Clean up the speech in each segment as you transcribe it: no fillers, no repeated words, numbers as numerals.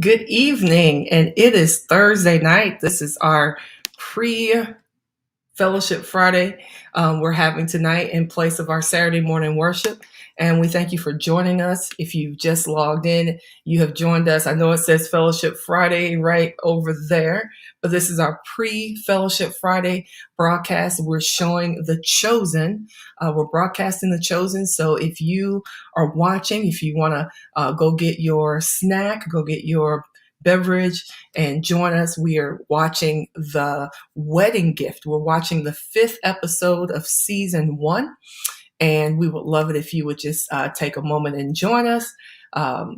Good evening, and it is Thursday night. This is our pre-Fellowship Friday we're having tonight in place of our Saturday morning worship. And we thank you for joining us. If you've just logged in, you have joined us. I know it says Fellowship Friday right over there, but this is our pre-Fellowship Friday broadcast. We're showing The Chosen. We're broadcasting The Chosen. So if you are watching, if you want to go get your snack, go get your beverage and join us. We are watching The Wedding Gift. We're watching the 5th episode of season 1. And we would love it if you would just take a moment and join us.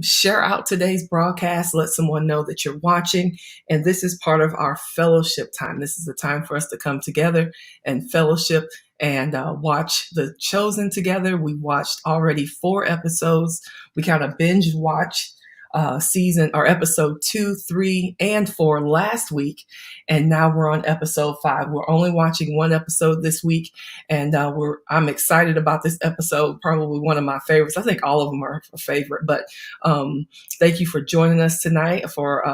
Share out today's broadcast. Let someone know that you're watching. And this is part of our fellowship time. This is the time for us to come together and fellowship and watch The Chosen together. We watched already 4 episodes. We kind of binge watch season or episode 2, 3, and 4 last week, and now we're on episode 5. We're only watching 1 episode this week, and I'm excited about this episode. Probably one of my favorites. I think all of them are a favorite, but thank you for joining us tonight for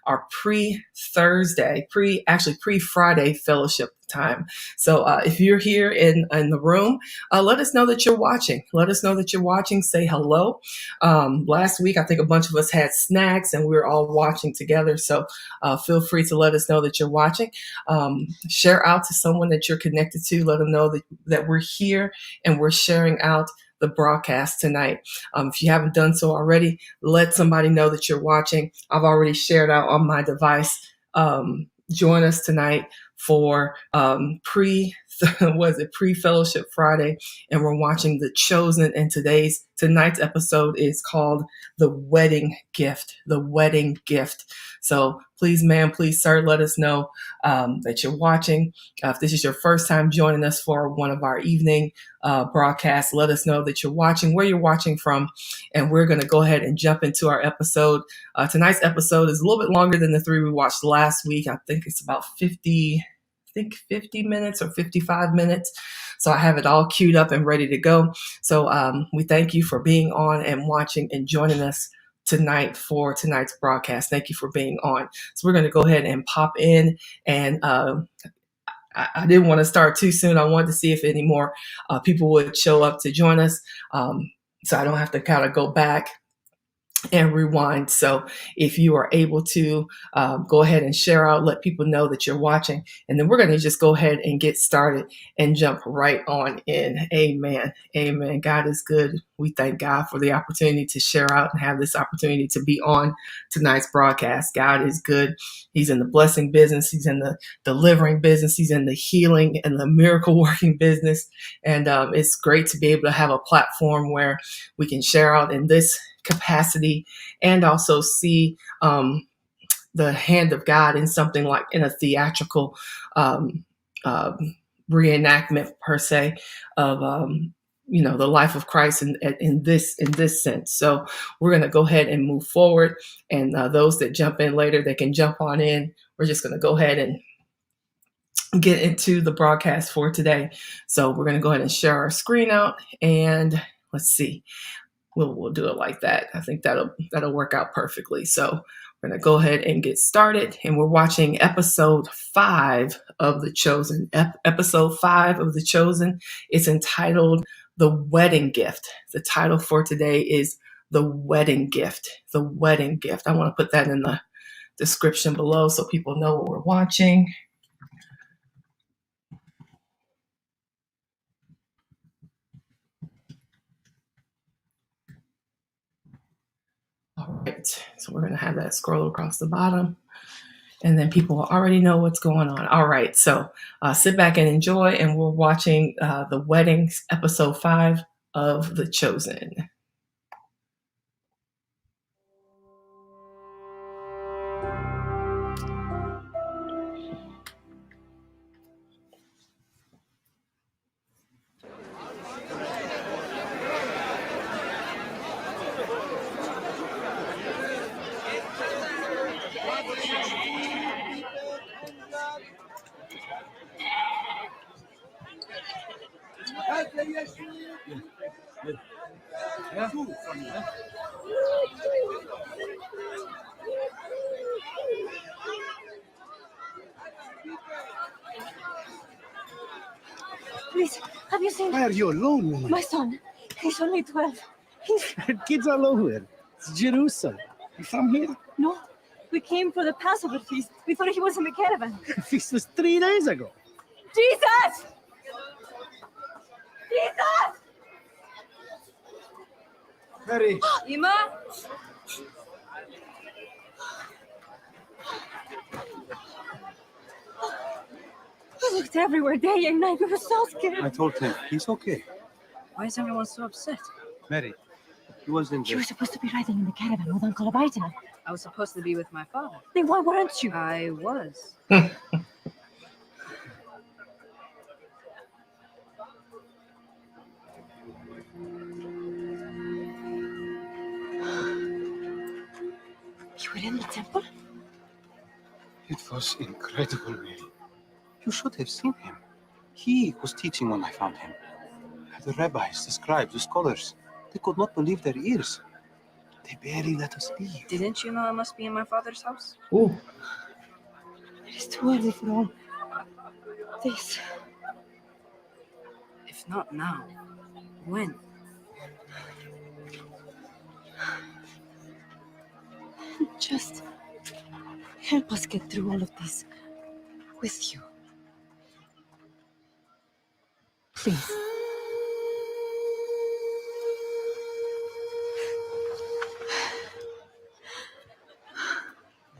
our pre-Friday fellowship time. So if you're here in the room, let us know that you're watching. Let us know that you're watching. Say hello. Last week, I think a bunch of us had snacks and we were all watching together. So feel free to let us know that you're watching. Share out to someone that you're connected to. Let them know that we're here and we're sharing out the broadcast tonight. If you haven't done so already, let somebody know that you're watching. I've already shared out on my device. Join us tonight for pre-Fellowship Friday, and we're watching The Chosen, and tonight's episode is called The Wedding Gift. The Wedding Gift. So please, ma'am, please, sir, let us know that you're watching. If this is your first time joining us for one of our evening broadcasts, let us know that you're watching, where you're watching from, and we're going to go ahead and jump into our episode. Tonight's episode is a little bit longer than the 3 we watched last week. I think it's about 50 minutes or 55 minutes. So I have it all queued up and ready to go. So we thank you for being on and watching and joining us tonight for tonight's broadcast. Thank you for being on. So we're going to go ahead and pop in, and I didn't want to start too soon. I wanted to see if any more people would show up to join us, so I don't have to kind of go back and rewind. So if you are able to go ahead and share out, let people know that you're watching, and then we're going to just go ahead and get started and jump right on in. Amen. Amen. God is good. We thank God for the opportunity to share out and have this opportunity to be on tonight's broadcast. God is good. He's in the blessing business. He's in the delivering business. He's in the healing and the miracle working business. And it's great to be able to have a platform where we can share out in this capacity and also see the hand of God in something like in a theatrical reenactment per se of the life of Christ in this sense. So we're going to go ahead and move forward, and those that jump in later, they can jump on in. We're just going to go ahead and get into the broadcast for today. So we're going to go ahead and share our screen out, and let's see. We'll do it like that. I think that'll work out perfectly. So we're going to go ahead and get started. And we're watching episode 5 of The Chosen. Episode 5 of The Chosen. It's entitled The Wedding Gift. The title for today is The Wedding Gift. The Wedding Gift. I want to put that in the description below so people know what we're watching. All right, so we're going to have that scroll across the bottom, and then people will already know what's going on. All right, so sit back and enjoy, and we're watching The Wedding, episode 5 of The Chosen. Please, have you seen Why are you alone, woman? my son? He's only 12. He's... Kids all over. It's Jerusalem. You from here? No, we came for the Passover feast. We thought he was in the caravan. The feast was 3 days ago. Jesus! Jesus! Mary. Ima? We looked everywhere, day and night. We were so scared. I told him, he's okay. Why is everyone so upset? Mary, he was in You the... were supposed to be riding in the caravan with Uncle Abita. I was supposed to be with my father. Then why weren't you? I was. You were in the temple? It was incredible, Mary. You should have seen him. He was teaching when I found him. The rabbis, the scribes, the scholars, they could not believe their ears. They barely let us leave. Didn't you know I must be in my father's house? Ooh. It is too early for all this. If not now, when? Just help us get through all of this with you. Please.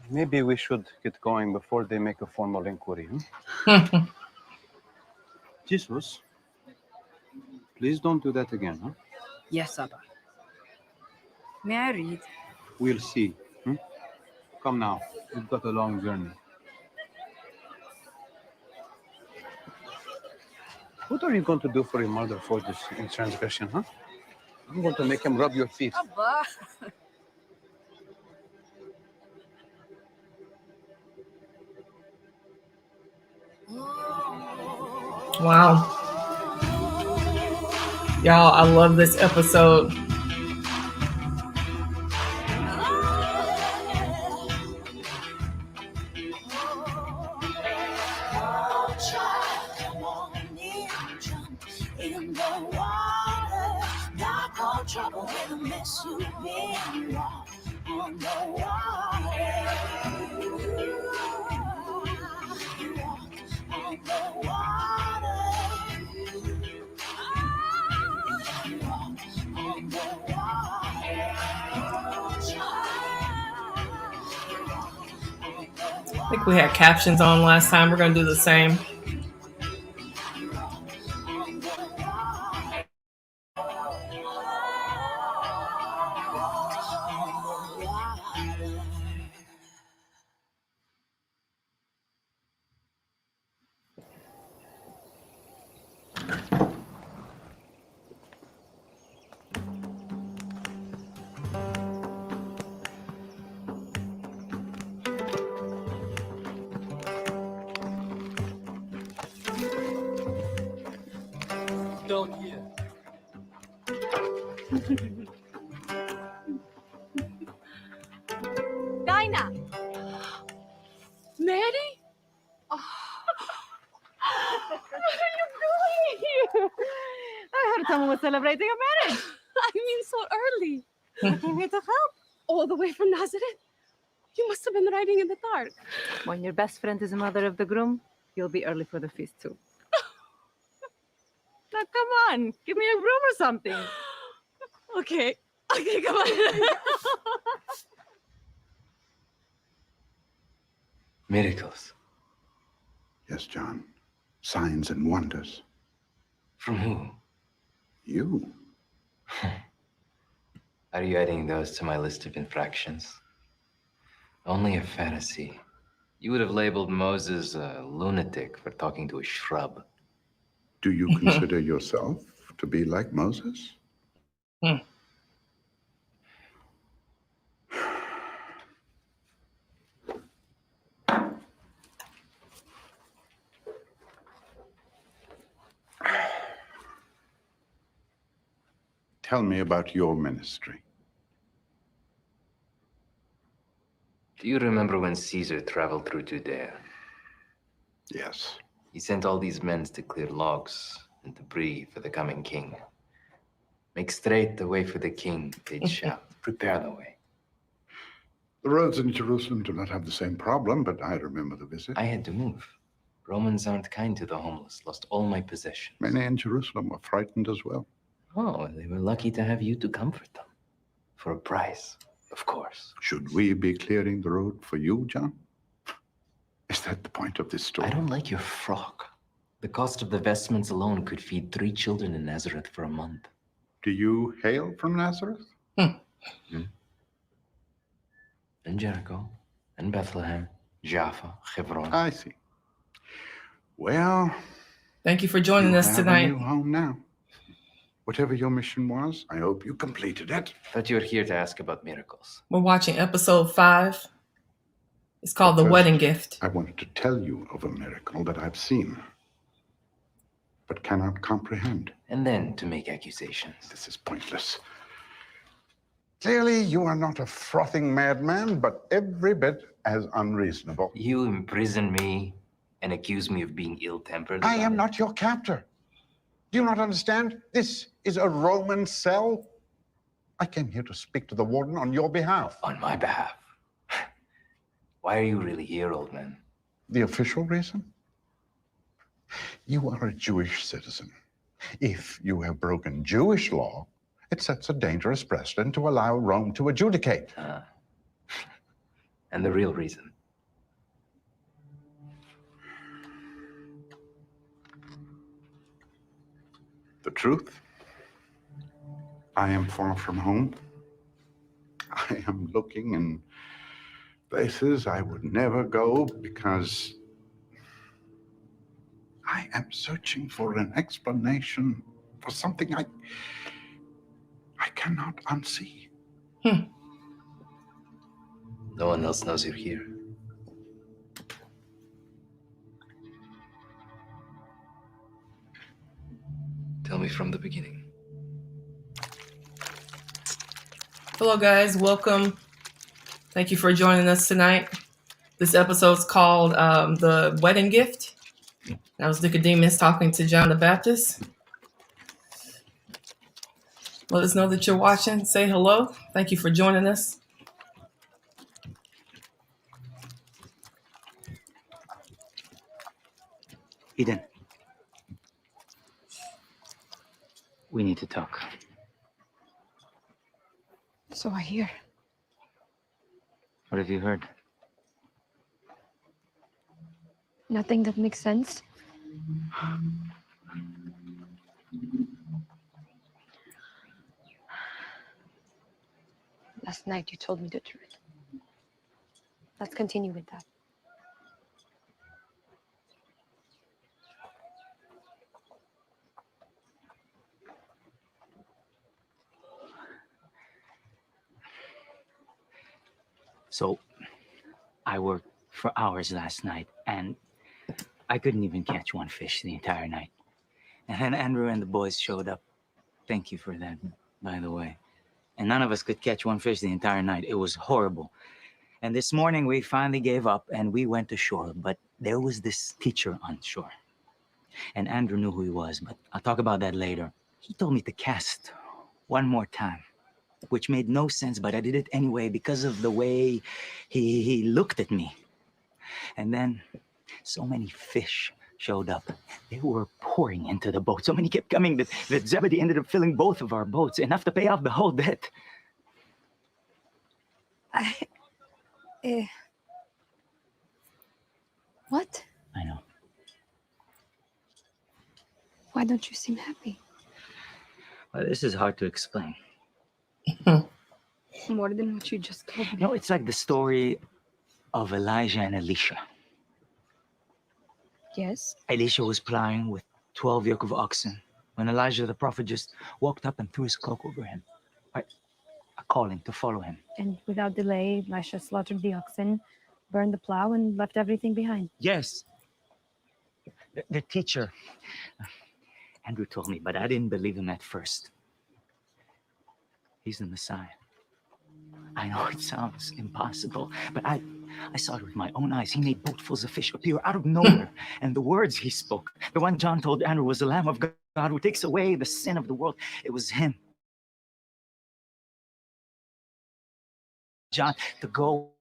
Maybe we should get going before they make a formal inquiry. Huh? Jesus, please don't do that again, huh? Yes, Abba. May I read? We'll see. Come now, we've got a long journey. What are you going to do for your mother for this transgression, huh? I'm going to make him rub your feet. Abba! Wow. Y'all, I love this episode. I think we had captions on last time. We're going to do the same. Don't hear. Dinah! Mary? Oh. What are you doing here? I heard someone was celebrating a marriage. I mean, so early. I came here to help. All the way from Nazareth? You must have been riding in the dark. When your best friend is the mother of the groom, you'll be early for the feast too. Now, come on. Give me a broom or something. Okay. Okay, come on. Miracles. Yes, John. Signs and wonders. From who? You. Are you adding those to my list of infractions? Only a fantasy. You would have labeled Moses a lunatic for talking to a shrub. Do you consider yourself to be like Moses? Tell me about your ministry. Do you remember when Caesar traveled through Judea? Yes. He sent all these men to clear logs, and to breathe for the coming king. Make straight the way for the king, they'd shout. Prepare the way. The roads in Jerusalem do not have the same problem, but I remember the visit. I had to move. Romans aren't kind to the homeless. Lost all my possessions. Many in Jerusalem were frightened as well. Oh, they were lucky to have you to comfort them. For a price, of course. Should we be clearing the road for you, John? Is that the point of this story? I don't like your frock. The cost of the vestments alone could feed 3 children in Nazareth for a month. Do you hail from Nazareth? And Jericho, and Bethlehem, Jaffa, Hebron. I see. Well, Thank you for joining you us have tonight. a new home now. Whatever your mission was, I hope you completed it. Thought you were here to ask about miracles. We're watching episode 5. It's called The First, Wedding Gift. I wanted to tell you of a miracle that I've seen, but cannot comprehend. And then to make accusations. This is pointless. Clearly, you are not a frothing madman, but every bit as unreasonable. You imprison me and accuse me of being ill-tempered. I about am it. not your captor. Do you not understand? This is a Roman cell. I came here to speak to the warden on your behalf. On my behalf. Why are you really here, old man? The official reason? You are a Jewish citizen. If you have broken Jewish law, it sets a dangerous precedent to allow Rome to adjudicate. And the real reason? The truth? I am far from home. I am looking in places I would never go because I am searching for an explanation for something I cannot unsee. No one else knows you're here. Tell me from the beginning. Hello, guys. Welcome. Thank you for joining us tonight. This episode's called The Wedding Gift. That was Nicodemus talking to John the Baptist. Let us know that you're watching. Say hello. Thank you for joining us. Eden, we need to talk. So I hear. What have you heard? Nothing that makes sense. Last night you told me the truth. Let's continue with that. So, I worked for hours last night, and I couldn't even catch one fish the entire night. And then Andrew and the boys showed up. Thank you for that, by the way. And none of us could catch one fish the entire night. It was horrible. And this morning, we finally gave up, and we went to shore. But there was this teacher on shore. And Andrew knew who he was, but I'll talk about that later. He told me to cast one more time, which made no sense, but I did it anyway because of the way he looked at me. And then so many fish showed up. They were pouring into the boat. So many kept coming that Zebedee ended up filling both of our boats, enough to pay off the whole debt. What? I know. Why don't you seem happy? Well, this is hard to explain. More than what you just told me. No, it's like the story of Elijah and Elisha. Yes? Elisha was plowing with 12 yoke of oxen when Elijah the prophet just walked up and threw his cloak over him. A calling to follow him. And without delay, Elisha slaughtered the oxen, burned the plow, and left everything behind. Yes. The teacher, Andrew told me, but I didn't believe him at first. He's the Messiah. I know it sounds impossible, but I saw it with my own eyes. He made boatfuls of fish appear out of nowhere. And the words he spoke, the one John told Andrew was the Lamb of God God who takes away the sin of the world. It was him. John, to go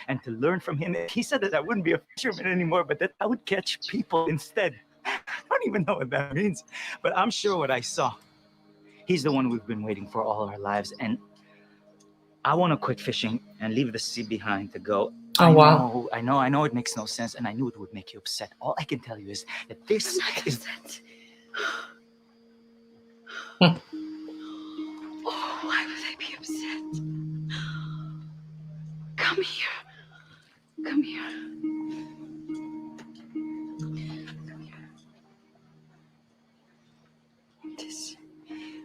and to learn from him. He said that I wouldn't be a fisherman anymore, but that I would catch people instead. I don't even know what that means, but I'm sure what I saw. He's the one we've been waiting for all our lives, and I want to quit fishing and leave the sea behind to go. Oh, wow. I know it makes no sense, and I knew it would make you upset. All I can tell you is that this is... Oh, why would I be upset? Come here. Come here. Come here. This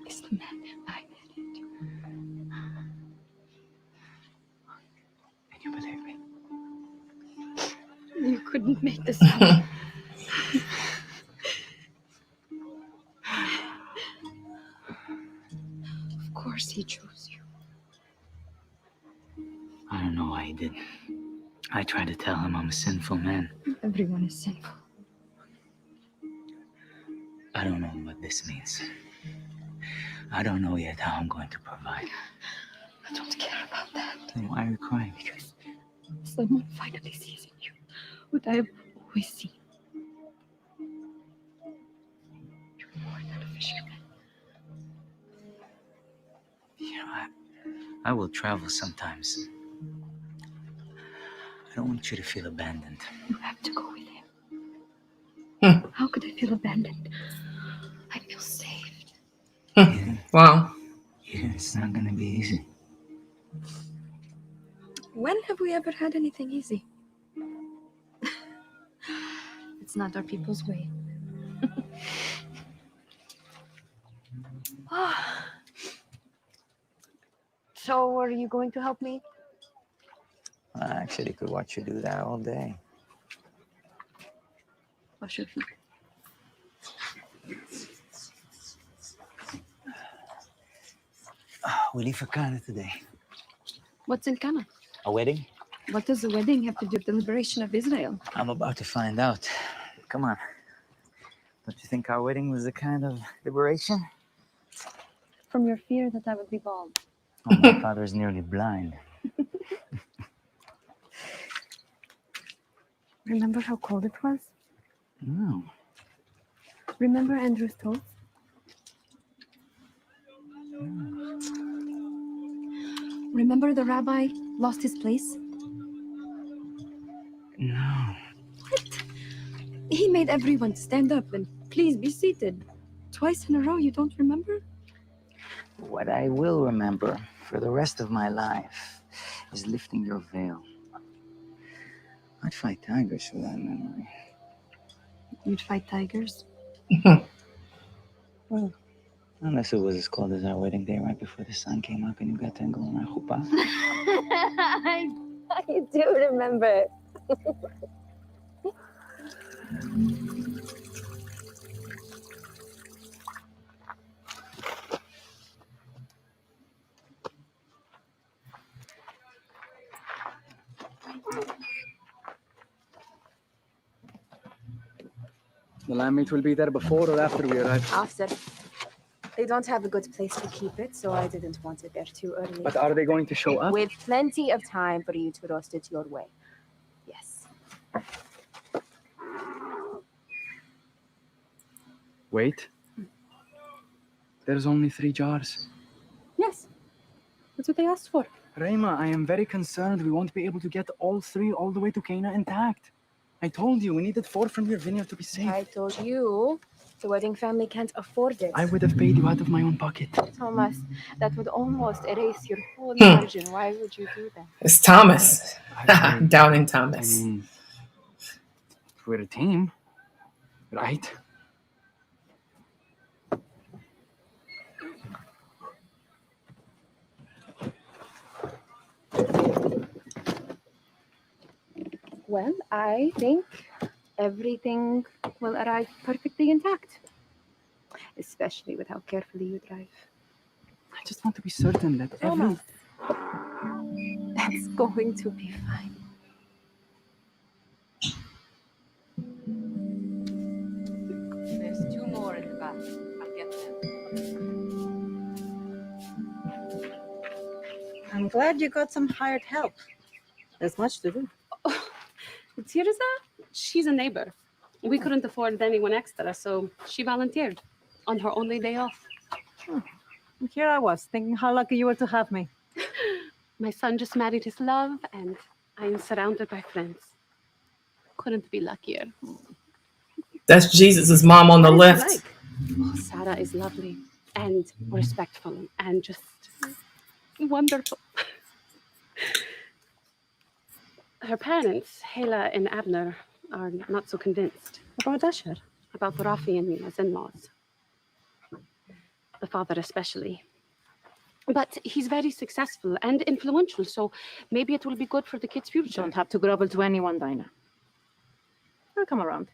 is the man I married. And you believe me? You couldn't make this up. Of course he chose you. I don't know why he did. I tried to tell him I'm a sinful man. Everyone is sinful. I don't know what this means. I don't know yet how I'm going to provide. I don't care about that. Then why are you crying? Because someone finally sees in you what I have always seen. You're more than a fisherman. You know, I will travel sometimes. I don't want you to feel abandoned. You have to go with him. How could I feel abandoned? I feel saved. Wow. It's not gonna be easy. When have we ever had anything easy? It's not our people's way. So, are you going to help me? I actually could watch you do that all day. Wash your feet. We leave for Canada today. What's in Cana? A wedding? What does the wedding have to do with the liberation of Israel? I'm about to find out. Come on. Don't you think our wedding was a kind of liberation? From your fear that I would be bald. Oh, my father's nearly blind. Remember how cold it was? No. Remember Andrew's toast? Remember the rabbi lost his place? No. What? He made everyone stand up and please be seated. Twice in a row, you don't remember? What I will remember for the rest of my life is lifting your veil. I'd fight tigers for that memory. You'd fight tigers? Well, unless it was as cold as our wedding day right before the sun came up and you got tangled in my chuppah. I do remember. The landmate will be there before or after we arrive. After. They don't have a good place to keep it, so I didn't want it there too early. But are they going to show up? With plenty of time for you to roast it your way. Yes. Wait. There's only 3 jars. Yes. That's what they asked for. Reima, I am very concerned we won't be able to get all 3 all the way to Cana intact. I told you we needed 4 from your vineyard to be safe. I told you the wedding family can't afford it. I would have paid you out of my own pocket. Thomas, that would almost erase your whole margin. Why would you do that? It's Thomas. Doubting Thomas. I mean, we're a team, right? Well, I think everything will arrive perfectly intact. Especially with how carefully you drive. I just want to be certain that Thomas, that's going to be fine. There's 2 more in the back. I'll get them. I'm glad you got some hired help. There's much to do. Tirza, she's a neighbor. We couldn't afford anyone extra, so she volunteered on her only day off. And here I was, thinking how lucky you were to have me. My son just married his love, and I am surrounded by friends. Couldn't be luckier. That's Jesus' mom on the What is she left. like? Oh, Sarah is lovely and respectful and just wonderful. Her parents, Hela and Abner, are not so convinced. About Asher? About Rafi and me as in-laws. The father especially. But he's very successful and influential, so maybe it will be good for the kids' You future. don't have to grovel to anyone, Dinah. I'll come around.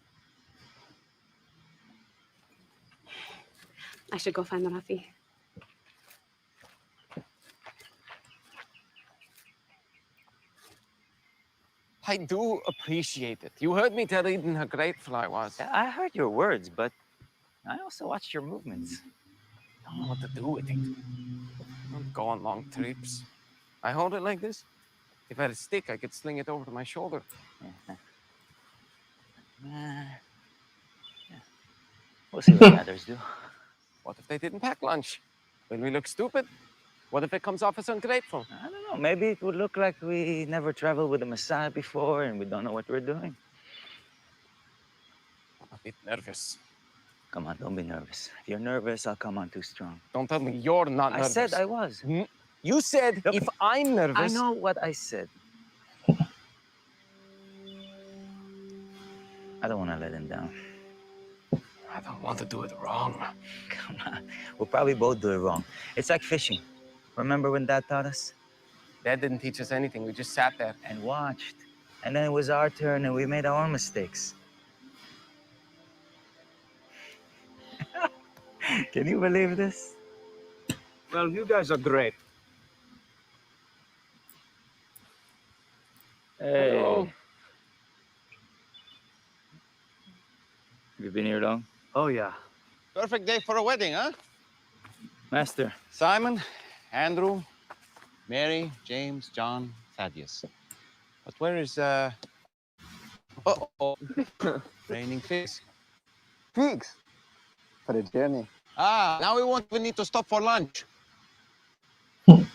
I should go find Rafi. I do appreciate it. You heard me tell Eden how grateful I was. I heard your words, but I also watched your movements. I don't know what to do with it. I don't go on long trips. I hold it like this. If I had a stick, I could sling it over to my shoulder. Yeah. We'll see what the others do. What if they didn't pack lunch? Will we look stupid? What if it comes off as ungrateful? I don't know. Maybe it would look like we never traveled with the Messiah before and we don't know what we're doing. I'm a bit nervous. Come on, don't be nervous. If you're nervous, I'll come on too strong. Don't tell me you're not nervous. I said I was. You said Look, if I'm nervous. I know what I said. I don't want to let him down. I don't want to do it wrong. Come on. We'll probably both do it wrong. It's like fishing. Remember when Dad taught us? Dad didn't teach us anything. We just sat there and watched. And then it was our turn and we made our own mistakes. Can you believe this? Well, you guys are great. Hey. Hello. Have you been here long? Oh, yeah. Perfect day for a wedding, huh? Master. Simon, Andrew, Mary, James, John, Thaddeus. But where is, Uh-oh. Raining figs. Figs? For the journey. Ah, now we won't even need to stop for lunch. Thank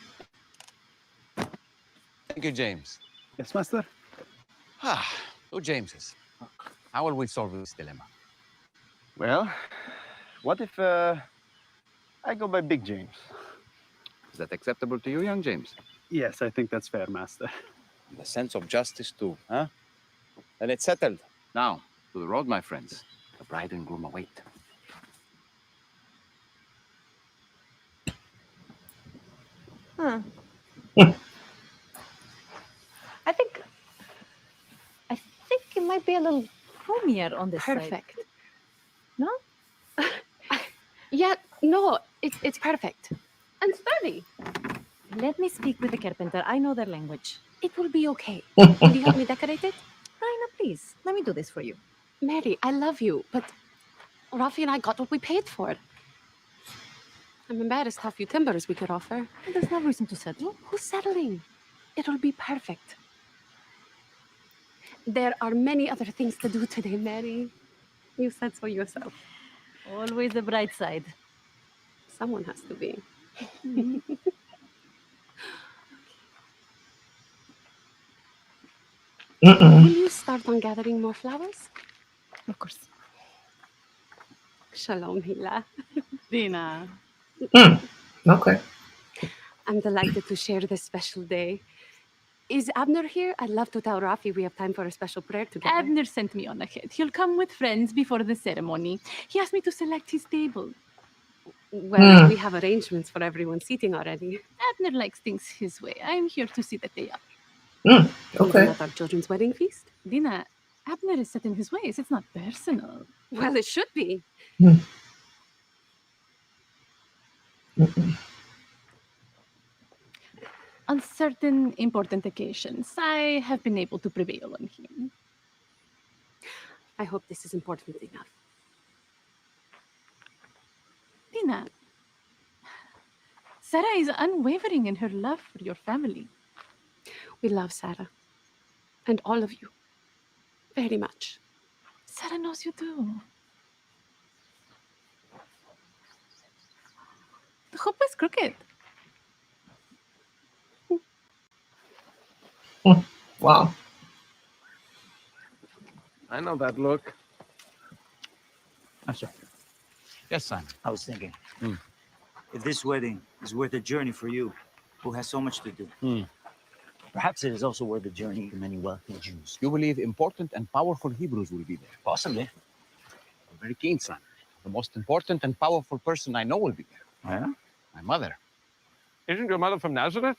you, James. Yes, Master? Ah, two Jameses. How will we solve this dilemma? Well, what if I go by Big James? Is that acceptable to you, young James? Yes, I think that's fair, Master. The sense of justice, too, huh? Then it's settled. Now, to the road, my friends. The bride and groom await. I think it might be a little roomier on this side. Perfect. No? Yeah, no, it's perfect. And sturdy. Let me speak with the carpenter. I know their language. It will be okay. Will you help me decorate it? Raina, please. Let me do this for you. Mary, I love you, but Rafi and I got what we paid for. I'm embarrassed how few timbers we could offer. There's no reason to settle. Who's settling? It'll be perfect. There are many other things to do today, Mary. You said so yourself. Always the bright side. Someone has to be. Will you start on gathering more flowers? Of course. Shalom, Hila. Dina. Okay. I'm delighted to share this special day. Is Abner here? I'd love to tell Rafi we have time for a special prayer together. Abner sent me on ahead. He'll come with friends before the ceremony. He asked me to select his table. Well, we have arrangements for everyone seating already. Abner likes things his way. I'm here to see that they are. Okay. Even at our children's wedding feast? Dina, Abner is set in his ways. It's not personal. Well, it should be. On certain important occasions, I have been able to prevail on him. I hope this is important enough. Kaina. Sarah is unwavering in her love for your family. We love Sarah. And all of you. Very much. Sarah knows you do. The hoop is crooked. Wow. I know that look. I'm sorry. Yes, son. I was thinking, if this wedding is worth a journey for you, who has so much to do, perhaps it is also worth a journey to many wealthy Jews. You believe important and powerful Hebrews will be there? Possibly. I'm very keen, son. The most important and powerful person I know will be there. Yeah? My mother. Isn't your mother from Nazareth?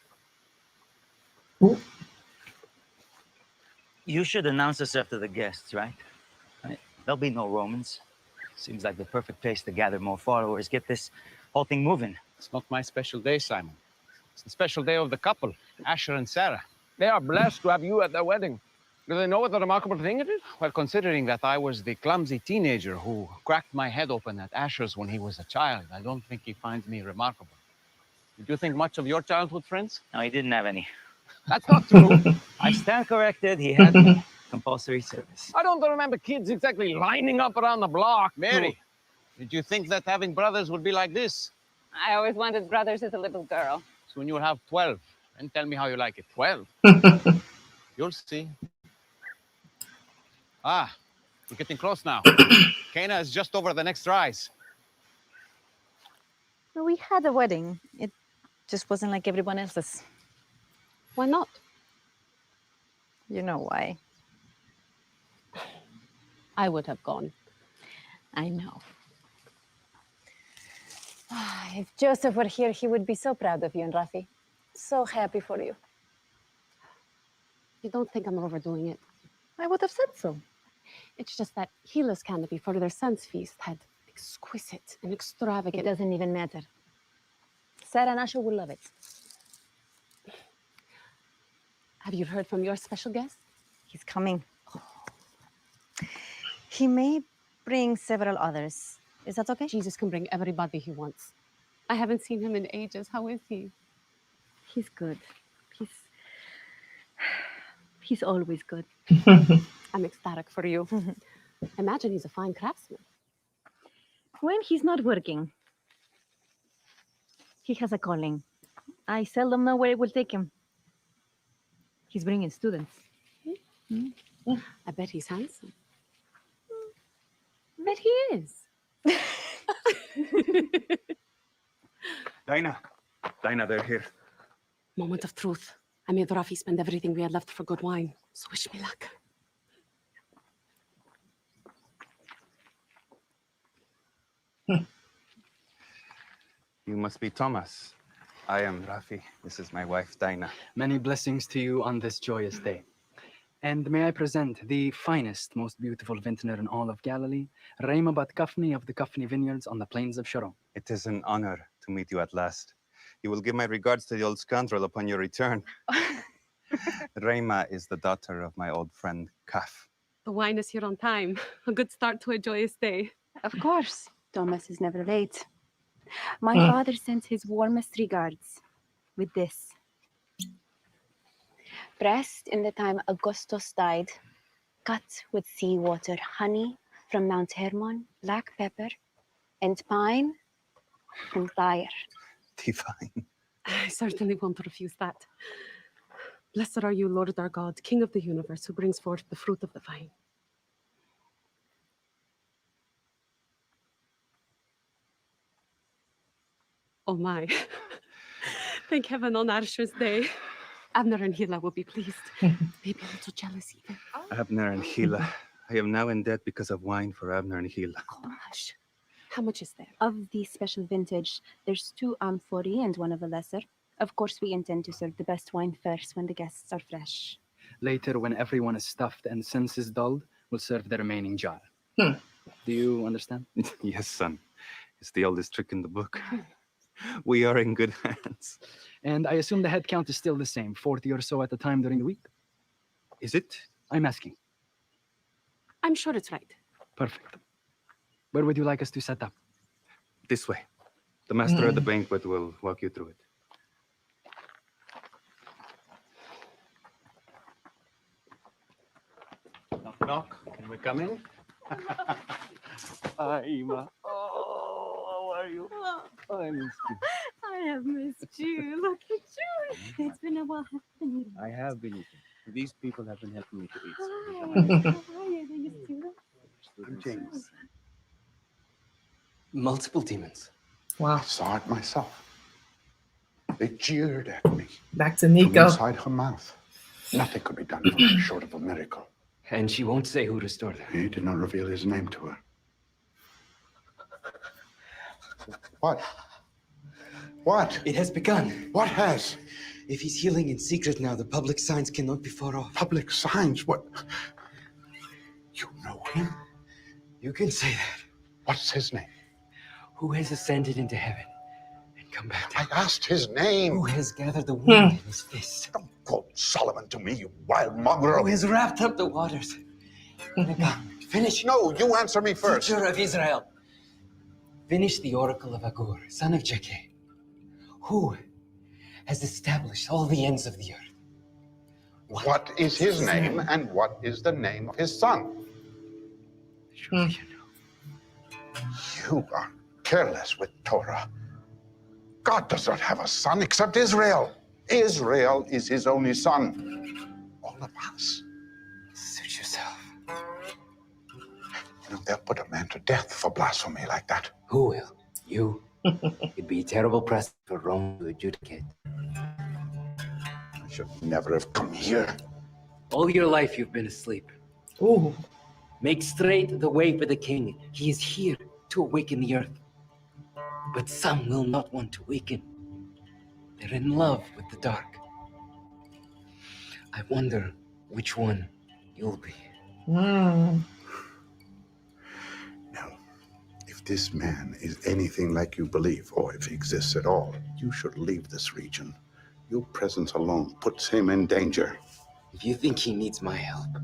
You should announce us after the guests, right? There'll be no Romans. Seems like the perfect place to gather more followers, get this whole thing moving. It's not my special day, Simon. It's the special day of the couple, Asher and Sarah. They are blessed to have you at their wedding. Do they know what a remarkable thing it is? Well, considering that I was the clumsy teenager who cracked my head open at Asher's when he was a child, I don't think he finds me remarkable. Did you think much of your childhood friends? No, he didn't have any. That's not true. I stand corrected. He had compulsory service. I don't remember kids exactly lining up around the block. Mary, did you think that having brothers would be like this? I always wanted brothers as a little girl. Soon you'll have 12. And tell me how you like it. 12? You'll see. Ah, we're getting close now. Cana is just over the next rise. Well, we had a wedding. It just wasn't like everyone else's. Why not? You know why. I would have gone. I know. If Joseph were here, he would be so proud of you and Rafi. So happy for you. You don't think I'm overdoing it? I would have said so. It's just that Gila's canopy for their son's feast had exquisite and extravagant. It doesn't even matter. Sarah and Asher will love it. Have you heard from your special guest? He's coming. He may bring several others. Is that okay? Jesus can bring everybody he wants. I haven't seen him in ages. How is he? He's good. He's always good. I'm ecstatic for you. Imagine he's a fine craftsman. When he's not working, he has a calling. I seldom know where it will take him. He's bringing students. I bet he's handsome. I bet he is. Dinah, they're here. Moment of truth. I made Rafi spend everything we had left for good wine. So wish me luck. You must be Thomas. I am Rafi. This is my wife, Dinah. Many blessings to you on this joyous day. And may I present the finest, most beautiful vintner in all of Galilee, Reima Bat Kafni of the Kafni Vineyards on the plains of Sharon. It is an honor to meet you at last. You will give my regards to the old scoundrel upon your return. Reima is the daughter of my old friend, Kaf. The wine is here on time. A good start to a joyous day. Of course. Thomas is never late. My father sends his warmest regards with this. Pressed in the time Augustus died, cut with seawater, honey from Mount Hermon, black pepper, and pine from Tyre. Divine. I certainly won't refuse that. Blessed are you, Lord our God, King of the universe, who brings forth the fruit of the vine. Oh my. Thank heaven on Asher's day. Abner and Hila will be pleased. Maybe a little jealous even. Abner and Hila. I am now in debt because of wine for Abner and Hila. Oh, hush. How much is there? Of the special vintage, there's 2 amphorae and 1 of a lesser. Of course, we intend to serve the best wine first when the guests are fresh. Later, when everyone is stuffed and sense is dulled, we'll serve the remaining jar. Do you understand? Yes, son. It's the oldest trick in the book. We are in good hands. And I assume the head count is still the same, 40 or so at a time during the week? Is it? I'm asking. I'm sure it's right. Perfect. Where would you like us to set up? This way. The master of the banquet will walk you through it. Knock, knock. Can we come in? Hi, Ima. Oh, how are you? I missed you. I have missed you. Look at you. It's been a while. I have been eating. These people have been helping me to eat. Hi. How are you? Do you see them? I'm James. Multiple demons. Wow. I saw it myself. They jeered at me. Back to From Nico. inside her mouth. Nothing could be done for her short of a miracle. And she won't say who restored her. He did not reveal his name to her. What? What? It has begun. What has? If he's healing in secret now, the public signs cannot be far off. Public signs? What? You know him? You can say that. What's his name? Who has ascended into heaven and come back down? I asked his name. Who has gathered the wind in his fist? Don't quote Solomon to me, you wild mongrel. Who has wrapped up the waters? Finish. No, you answer me first. Teacher of Israel. Finish the oracle of Agur, son of Jakeh. Who has established all the ends of the earth? What is his name, and what is the name of his son? Surely you know. You are careless with Torah. God does not have a son except Israel. Israel is his only son. All of us. Suit yourself. You know, they'll put a man to death for blasphemy like that. Who will? You? It'd be a terrible precedent for Rome to adjudicate. I should never have come here. All your life you've been asleep. Ooh. Make straight the way for the king. He is here to awaken the earth. But some will not want to waken. They're in love with the dark. I wonder which one you'll be. Now, if this man is anything like you believe, or if he exists at all, you should leave this region. Your presence alone puts him in danger. If you think he needs my help,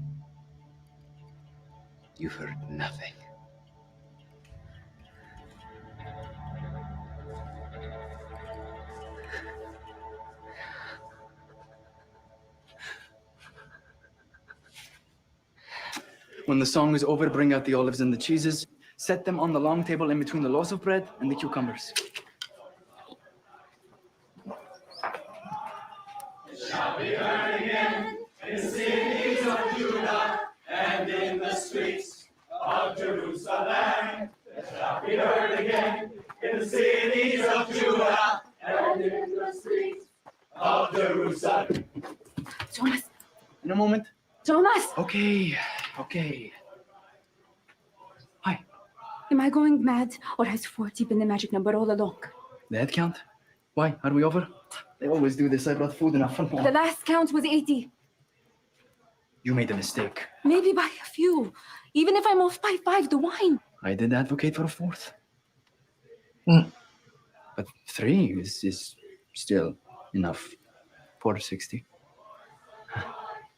you've heard nothing. When the song is over, bring out the olives and the cheeses. Set them on the long table in between the loaves of bread and the cucumbers. Shall be heard again in the cities of Judah and in the streets of Jerusalem. It shall be heard again in the cities of Judah and in the streets of Jerusalem. Jonas. In a moment. Jonas. Okay. Am I going mad, or has 40 been the magic number all along? The head count? Why? Are we over? They always do this. I brought food enough for more. The last count was 80. You made a mistake. Maybe by a few. Even if I'm off by 5, the wine. I did advocate for a fourth. But 3 is still enough. 460.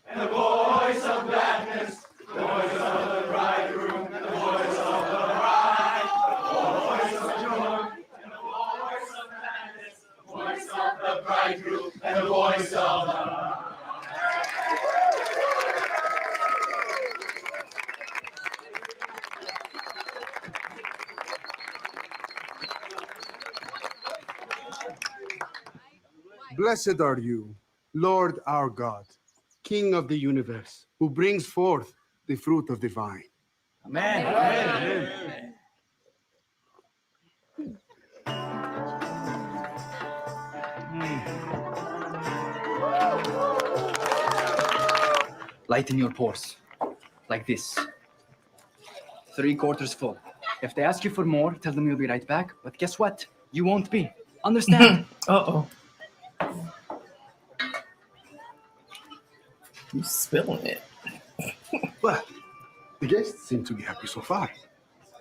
And the voice of gladness, the voice of the bridegroom, and the voice of the bride, the voice of joy, and the voice of gladness, the voice of the bridegroom, and the voice of the bride. Blessed are you, Lord our God, King of the universe, who brings forth the fruit of the vine. Amen. Amen. Lighten your pores. Like this. 3/4 full. If they ask you for more, tell them you'll be right back. But guess what? You won't be. Understand? Uh-oh. You spilling it. Well, the guests seem to be happy so far.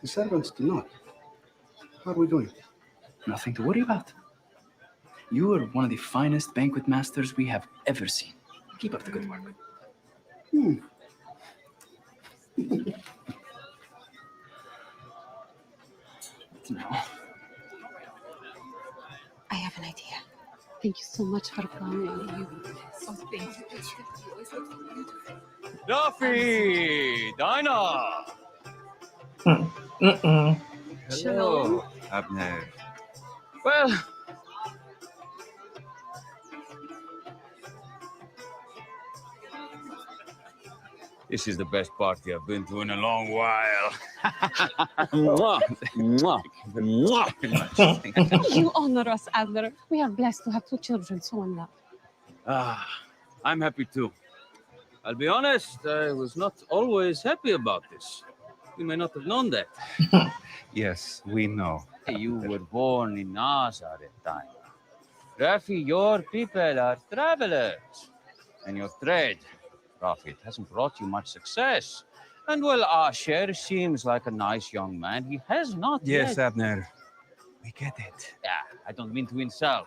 The servants do not. How are we doing? Nothing to worry about. You are one of the finest banquet masters we have ever seen. Keep up the good work. Now, have an idea. Thank you so much for coming. Oh, thank you. Duffy! Dinah! Mm-mm. Hello, Abner. Well, this is the best party I've been to in a long while. Mwah, mwah, mwah. You honor us, Adler. We are blessed to have two children so in love. I'm happy too. I'll be honest, I was not always happy about this. You may not have known that. Yes, we know. You were born in Nazareth, Dinah. Rafi, your people are travelers. And your trade, Rafi, it hasn't brought you much success. And well, Asher seems like a nice young man. He has not Yes, yet. Abner. We get it. Yeah, I don't mean to insult.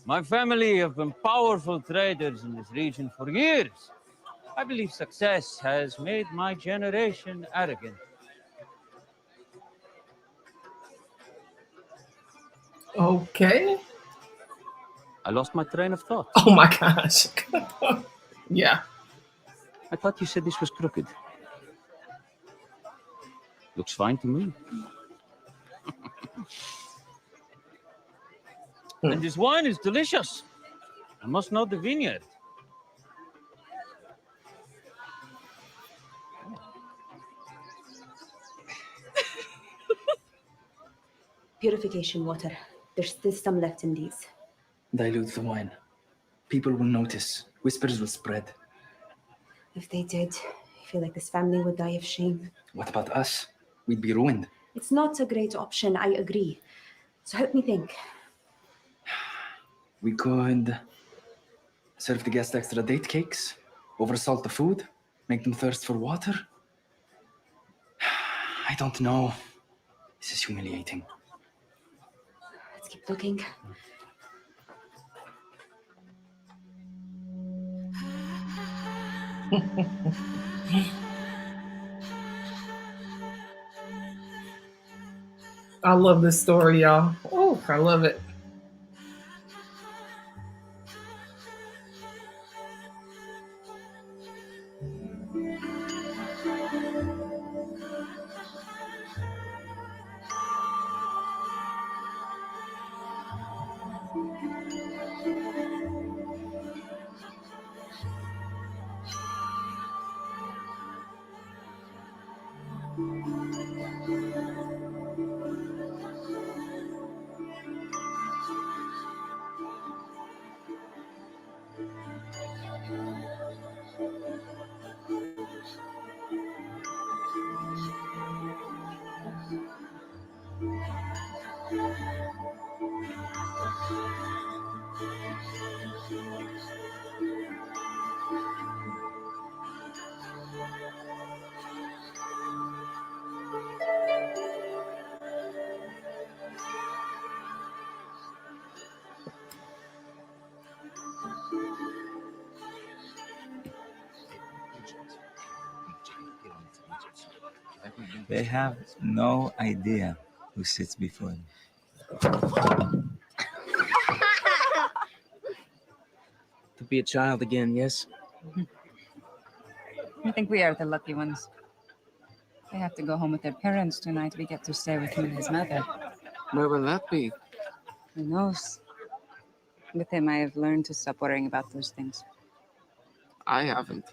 My family have been powerful traders in this region for years. I believe success has made my generation arrogant. Okay. I lost my train of thought. Oh my gosh. Yeah. I thought you said this was crooked. Looks fine to me. And this wine is delicious. I must know the vineyard. Purification water. There's still some left in these. Dilute the wine. People will notice. Whispers will spread. If they did, I feel like this family would die of shame. What about us? We'd be ruined. It's not a great option, I agree. So help me think. We could serve the guests extra date cakes, oversalt the food, make them thirst for water. I don't know. This is humiliating. Let's keep looking. I love this story, y'all. Oh, I love it. They have no idea who sits before them. To be a child again, yes? I think we are the lucky ones. They have to go home with their parents tonight. We get to stay with him and his mother. Where will that be? Who knows? With him, I have learned to stop worrying about those things. I haven't.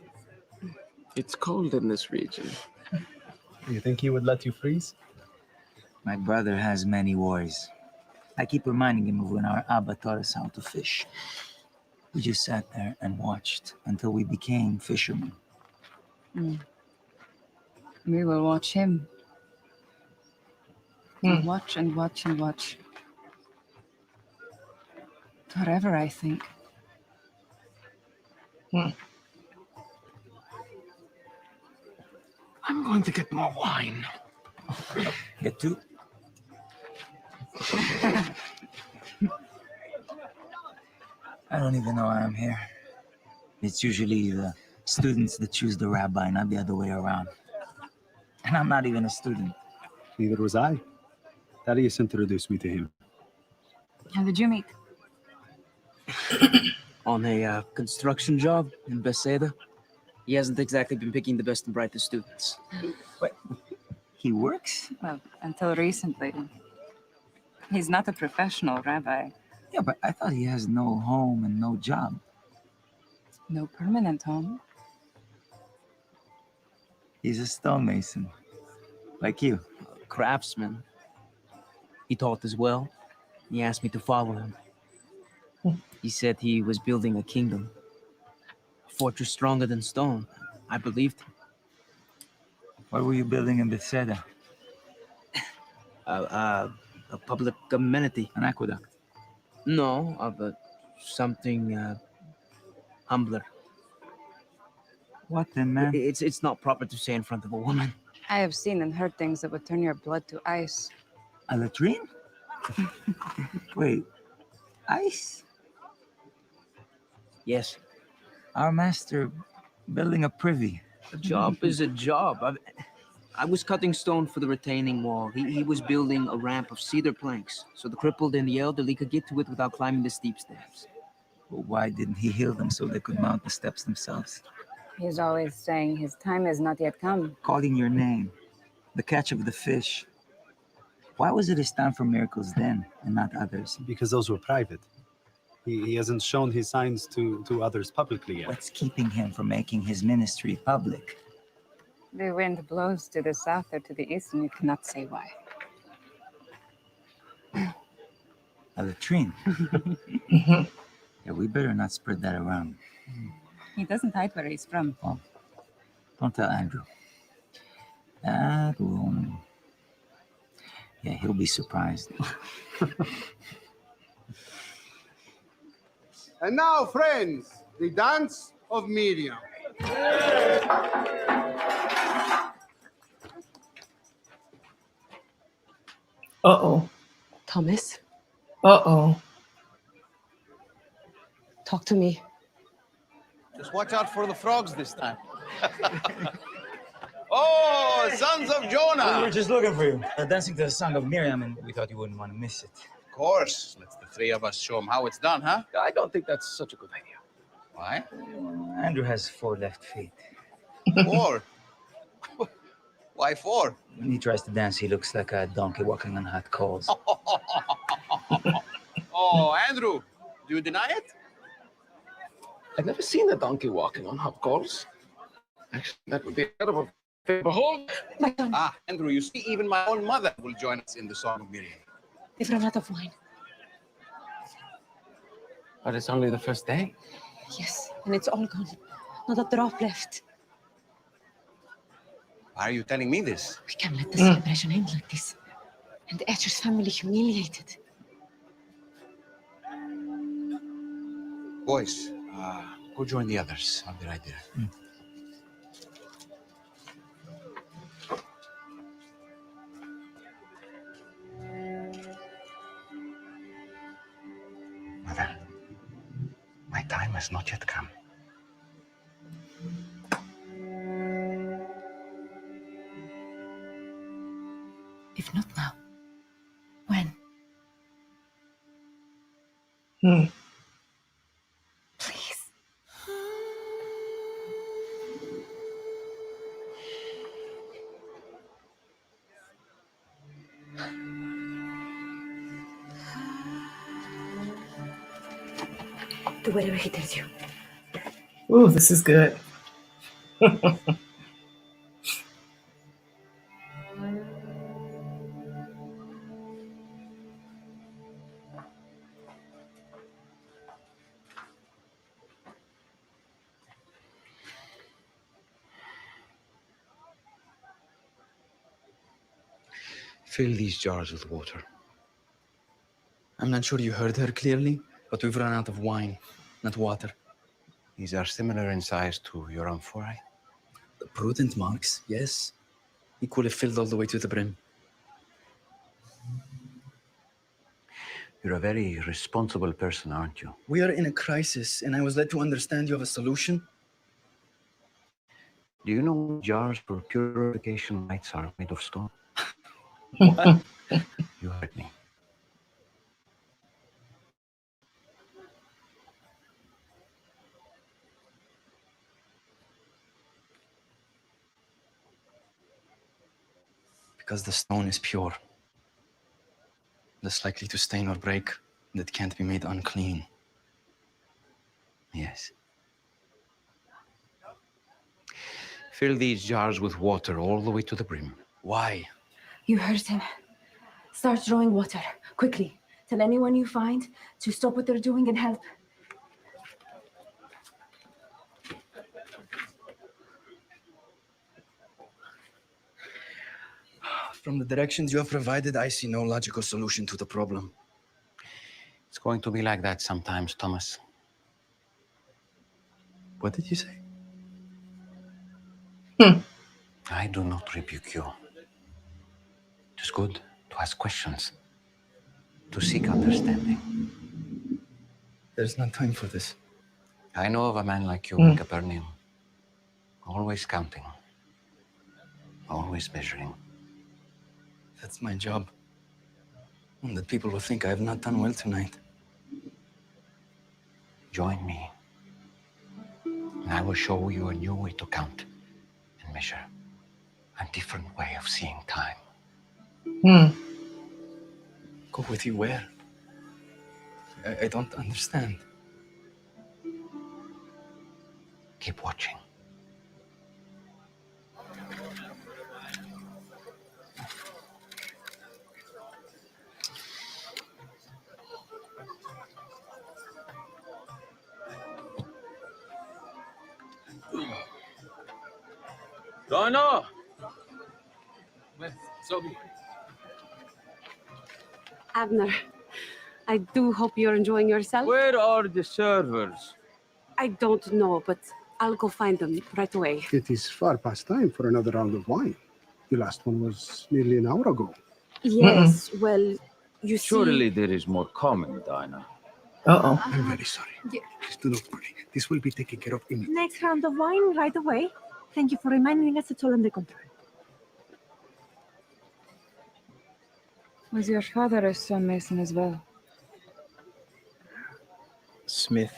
It's cold in this region. You think he would let you freeze? My brother has many worries. I keep reminding him of when our Abba taught us how to fish. We just sat there and watched until we became fishermen. We will watch him. We'll watch and watch and watch. Forever, I think. I'm going to get more wine. Get two. I don't even know why I'm here. It's usually the students that choose the rabbi, not the other way around. And I'm not even a student. Neither was I. Thaddeus introduced me to him. How did you meet? On a construction job in Bethsaida. He hasn't exactly been picking the best and brightest students. Wait, he works? Well, until recently. He's not a professional rabbi. Yeah, but I thought he has no home and no job. No permanent home. He's a stonemason, like you. Craftsman. He taught as well. He asked me to follow him. He said he was building a kingdom. A fortress stronger than stone. I believed him. What were you building in Bethsaida? A public amenity. An aqueduct? No, something humbler. What then, man? It's not proper to say in front of a woman. I have seen and heard things that would turn your blood to ice. A latrine? Wait, ice? Yes. Our master building a privy. A job is a job. I was cutting stone for the retaining wall. He was building a ramp of cedar planks so the crippled and the elderly could get to it without climbing the steep steps. Well, why didn't he heal them so they could mount the steps themselves? He's always saying his time has not yet come. Calling your name, the catch of the fish. Why was it his time for miracles then and not others? Because those were private. He hasn't shown his signs to others publicly yet. What's keeping him from making his ministry public? The wind blows to the south or to the east, and you cannot say why. A latrine. Yeah, we better not spread that around. He doesn't hide where he's from. Well, don't tell Andrew. That will... Yeah, he'll be surprised. And now, friends, the dance of Miriam. Uh-oh. Thomas, Uh-oh. talk to me. Just watch out for the frogs this time. Oh, sons of Jonah! We were just looking for you. Dancing to the song of Miriam, and we thought you wouldn't want to miss it. Of course. Let's the three of us show them how it's done, huh? I don't think that's such a good idea. Why? Andrew has 4 left feet. 4? Why 4? When he tries to dance, he looks like a donkey walking on hot coals. Oh, Andrew, do you deny it? I've never seen a donkey walking on hot coals. Actually, that would be incredible. Behold! Ah, Andrew, you see, even my own mother will join us in the song of Miriam. They've run out of wine. But it's only the first day. Yes, and it's all gone. Not a drop left. Why are you telling me this? We can't let the celebration end like this. And the Etcher's family humiliated. Boys, go join the others. I'll be right there. Mother, my time has not yet come. If not now, when? Please. Do whatever he tells you. Ooh, this is good. Fill these jars with water. I'm not sure you heard her clearly, but we've run out of wine, not water. These are similar in size to your amphorae. The prudent Marx, yes. He could have filled all the way to the brim. You're a very responsible person, aren't you? We are in a crisis, and I was led to understand you have a solution. Do you know jars for purification rites are made of stone? What? You heard me. Because the stone is pure, less likely to stain or break, that can't be made unclean. Yes. Fill these jars with water all the way to the brim. Why? You heard him. Start drawing water, quickly. Tell anyone you find to stop what they're doing and help. From the directions you have provided, I see no logical solution to the problem. It's going to be like that sometimes, Thomas. What did you say? I do not rebuke you. It is good to ask questions, to seek understanding. There's no time for this. I know of a man like you in Capernaum, always counting, always measuring. That's my job. And that people will think I have not done well tonight. Join me, and I will show you a new way to count and measure, a different way of seeing time. Go with you where? I don't understand. Keep watching. Donna! Sophie. Abner, I do hope you're enjoying yourself. Where are the servers? I don't know, but I'll go find them right away. It is far past time for another round of wine. The last one was nearly an hour ago. Yes, well, you see... Surely there is more coming, Dinah. I'm very sorry. Yeah. Please do not worry. This will be taken care of immediately. Next round of wine right away. Thank you for reminding us it's all under control. Was your father a stonemason as well? Smith.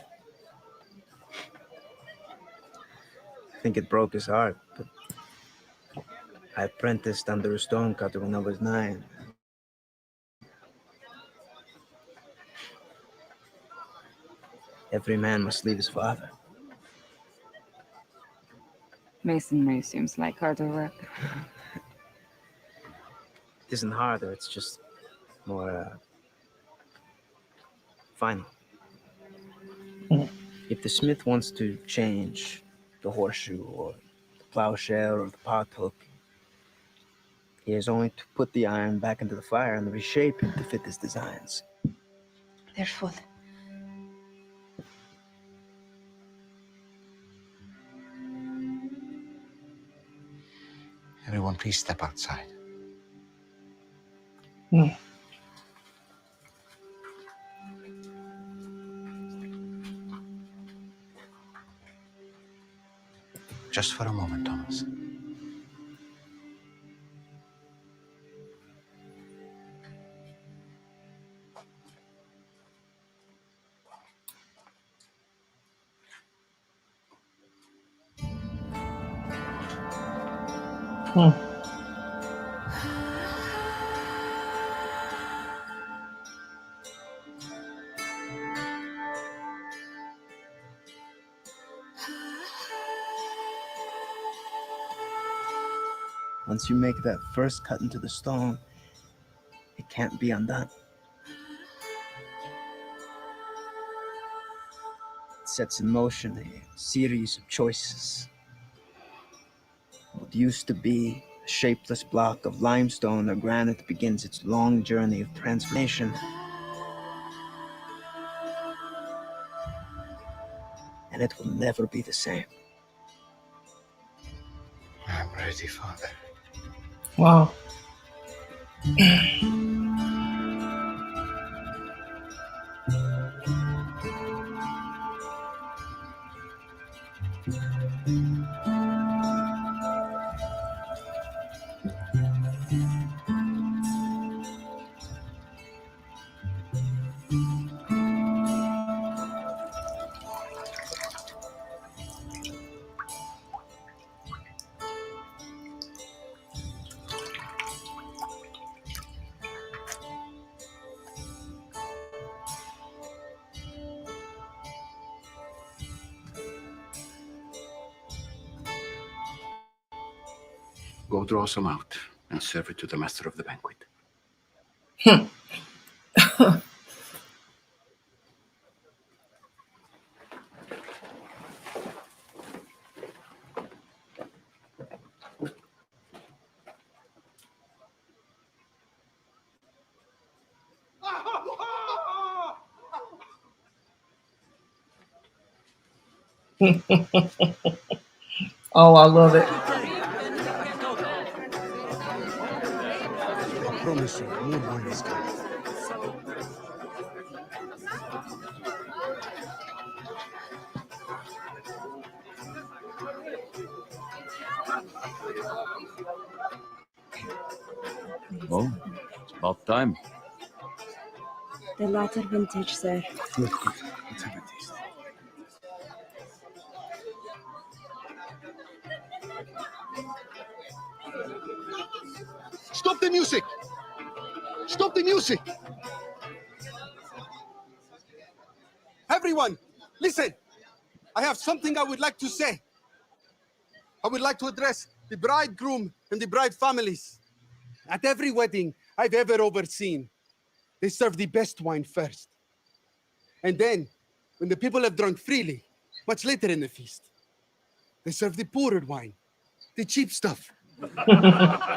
I think it broke his heart, but I apprenticed under a stonecutter when I was 9. Every man must leave his father. Masonry seems like harder work. It isn't harder, it's just more final. If the smith wants to change the horseshoe or the plowshare or the pot hook, he has only to put the iron back into the fire and reshape it to fit his designs. They're full. Everyone, please step outside. Just for a moment, Thomas. Once you make that first cut into the stone, it can't be undone. It sets in motion a series of choices. What used to be a shapeless block of limestone or granite begins its long journey of transformation. And it will never be the same. I'm ready, Father. Wow. Go draw some out and serve it to the master of the banquet. Oh, I love it. I promise you, more wine is coming. Oh, it's about time. The latter vintage, sir. Good, good. Let's have a taste. Stop the music! Stop the music! Everyone, listen! I have something I would like to say. I would like to address the bridegroom and the bride families. At every wedding I've ever overseen, they serve the best wine first. And then, when the people have drunk freely, much later in the feast, they serve the poorer wine, the cheap stuff.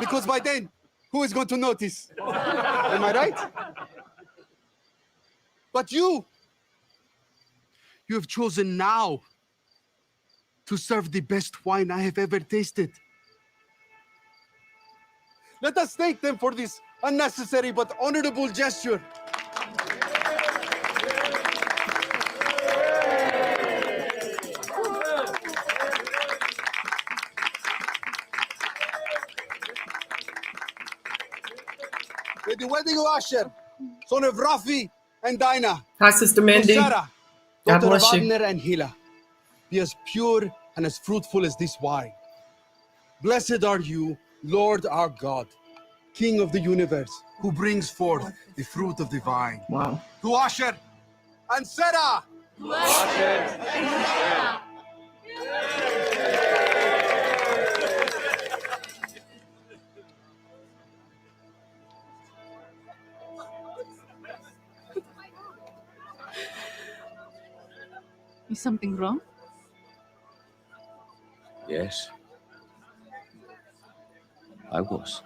Because by then, who is going to notice? Am I right? But you have chosen now to serve the best wine I have ever tasted. Let us thank them for this unnecessary but honorable gesture. With the wedding of Asher, son of Rafi and Dinah. Hi, Sister Mandy. Sarah, God daughter of bless you. Abner and Hila. Be as pure and as fruitful as this wine. Blessed are you, Lord our God, King of the universe, who brings forth the fruit of the vine. Wow. To Asher and Sarah. To Asher and Sarah. Is something wrong? Yes. I was.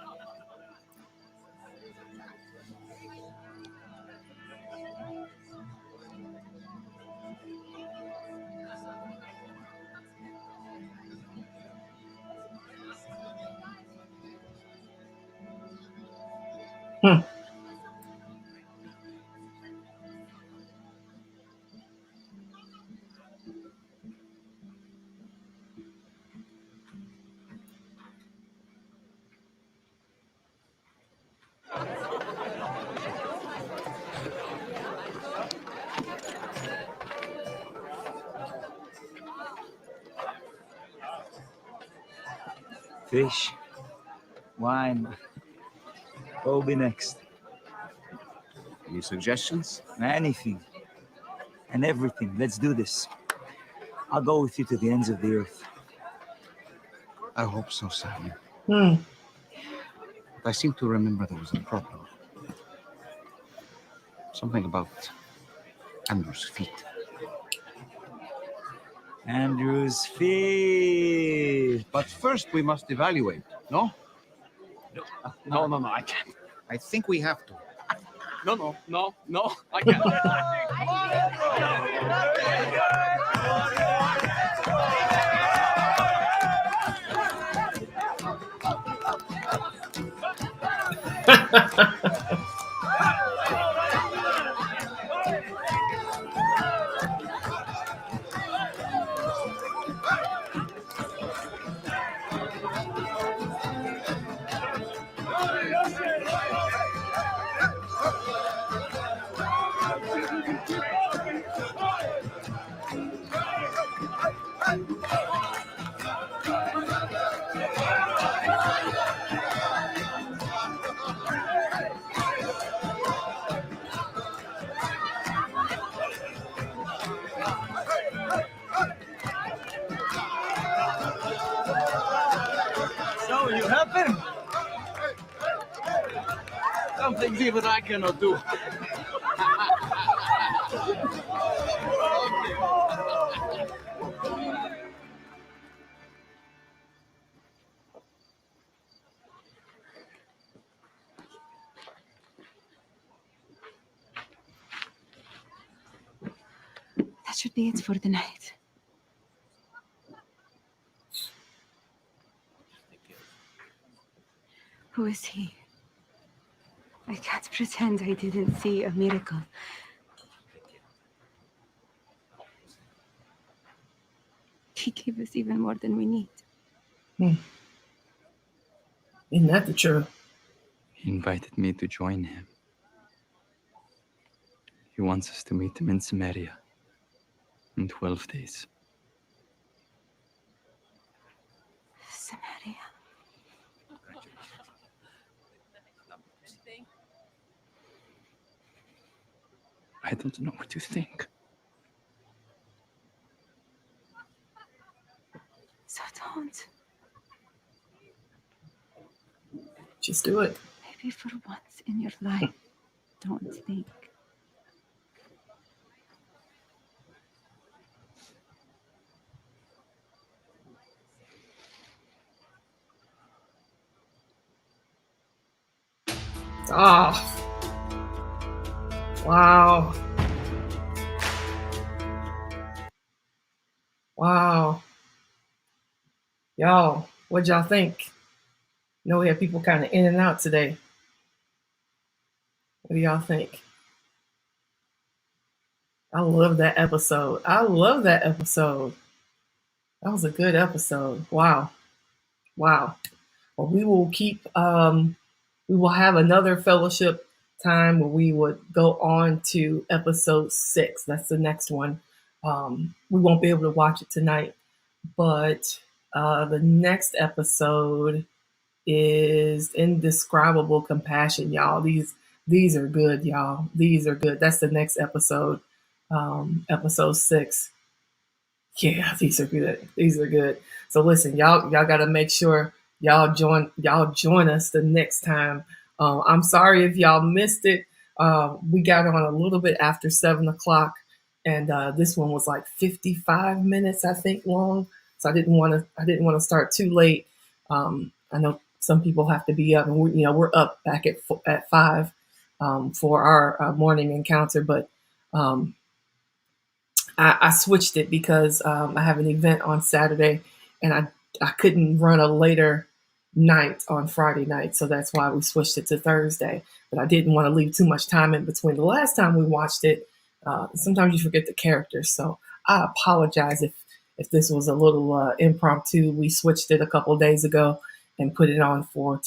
Fish, wine. What will be next? Any suggestions? Anything and everything. Let's do this. I'll go with you to the ends of the earth. I hope so, Sam. Hmm. But I seem to remember there was a problem. Something about Andrew's feet. Andrew's feet. But first we must evaluate, no? No, I can't. I think we have to. No, I can't. see what I cannot do. That should be it for the night. Who is he? I can't pretend I didn't see a miracle. He gave us even more than we need. Isn't that the truth? He invited me to join him. He wants us to meet him in Samaria in 12 days. Samaria. I don't know what to think. So don't. Just do it. Maybe for once in your life, don't think. Ah. Wow. Wow. Y'all, what'd y'all think? I know we have people kind of in and out today. What do y'all think? I love that episode. That was a good episode. Wow. Well, we will we will have another fellowship time where we would go on to episode 6. That's the next one. We won't be able to watch it tonight, but the next episode is Indescribable Compassion, y'all. These are good, y'all. These are good. That's the next episode, episode 6. Yeah, these are good. These are good. So listen, y'all got to make sure y'all join us the next time. I'm sorry if y'all missed it. We got on a little bit after 7 o'clock, and this one was like 55 minutes, I think, long. So I didn't want to start too late. I know some people have to be up, and we're up back at 5 for our morning encounter, but I switched it because I have an event on Saturday, and I couldn't run a later night on Friday night, so that's why we switched it to Thursday. But I didn't want to leave too much time in between. The last time we watched it, sometimes you forget the characters, so I apologize if this was a little impromptu. We switched it a couple of days ago and put it on for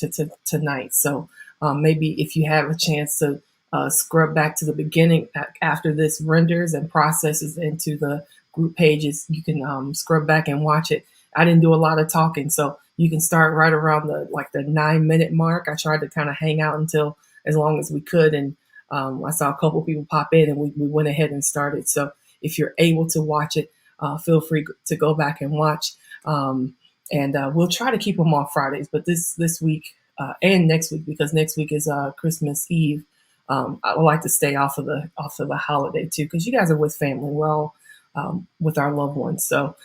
tonight. So maybe if you have a chance to scrub back to the beginning after this renders and processes into the group pages, you can scrub back and watch it. I didn't do a lot of talking, so you can start right around the 9-minute mark. I tried to kind of hang out until as long as we could, and I saw a couple people pop in, and we went ahead and started. So if you're able to watch it, feel free to go back and watch. And we'll try to keep them on Fridays, but this week and next week, because next week is Christmas Eve, I would like to stay off of the holiday too, because you guys are with family. We're all with our loved ones, so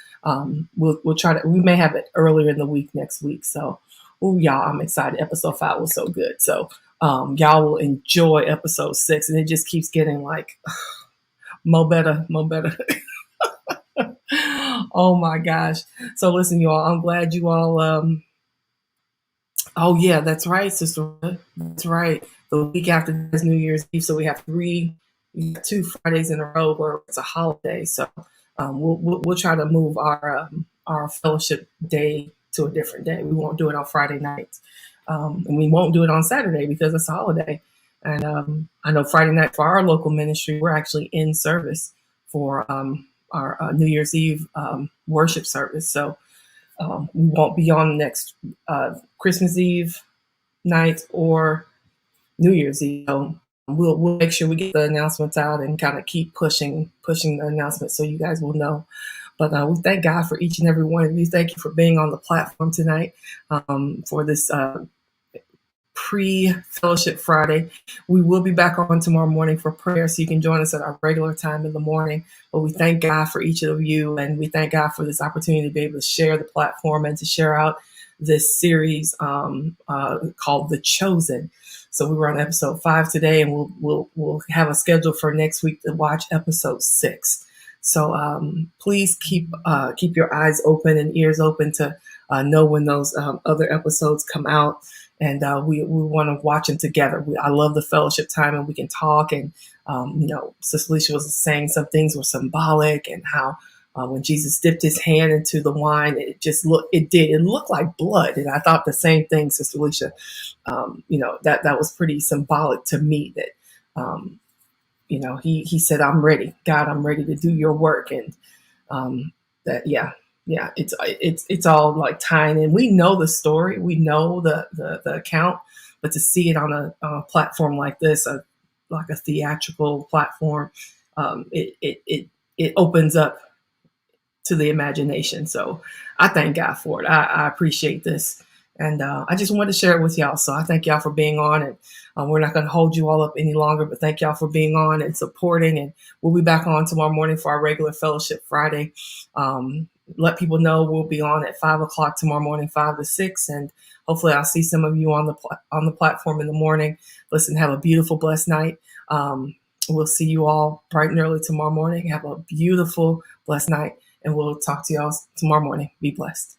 we'll try to. We may have it earlier in the week next week. So, y'all, I'm excited. Episode 5 was so good. So, y'all will enjoy episode 6, and it just keeps getting like more better. Oh my gosh. So listen, you all, I'm glad you all, oh yeah, that's right, Sister. That's right. The week after is New Year's Eve. So we have 2 Fridays in a row where it's a holiday. So we'll try to move our fellowship day to a different day. We won't do it on Friday nights. And we won't do it on Saturday because it's a holiday. And I know Friday night for our local ministry, we're actually in service for our New Year's Eve worship service. So we won't be on next Christmas Eve night or New Year's Eve. So we'll make sure we get the announcements out and kind of keep pushing the announcements so you guys will know. But we thank God for each and every one of you. Thank you for being on the platform tonight for this pre-Fellowship Friday. We will be back on tomorrow morning for prayer, so you can join us at our regular time in the morning. But we thank God for each of you, and we thank God for this opportunity to be able to share the platform and to share out this series called The Chosen. So we were on episode 5 today, and we'll have a schedule for next week to watch episode 6. So please keep your eyes open and ears open to know when those other episodes come out. And we want to watch them together. I love the fellowship time, and we can talk. And Sister Alicia was saying some things were symbolic, and how when Jesus dipped his hand into the wine, it looked like blood. And I thought the same thing, Sister Alicia. That was pretty symbolic to me. That he said, "I'm ready, God. I'm ready to do your work." And it's all like tying in. We know the story, we know the account, but to see it on a platform like this, like a theatrical platform, it opens up to the imagination. So I thank God for it. I appreciate this, and I just wanted to share it with y'all. So I thank y'all for being on, and we're not going to hold you all up any longer, but thank y'all for being on and supporting. And we'll be back on tomorrow morning for our regular Fellowship Friday. Let people know we'll be on at 5 o'clock tomorrow morning, 5 to 6. And hopefully I'll see some of you on the platform in the morning. Listen, have a beautiful, blessed night. We'll see you all bright and early tomorrow morning. Have a beautiful, blessed night. And we'll talk to y'all tomorrow morning. Be blessed.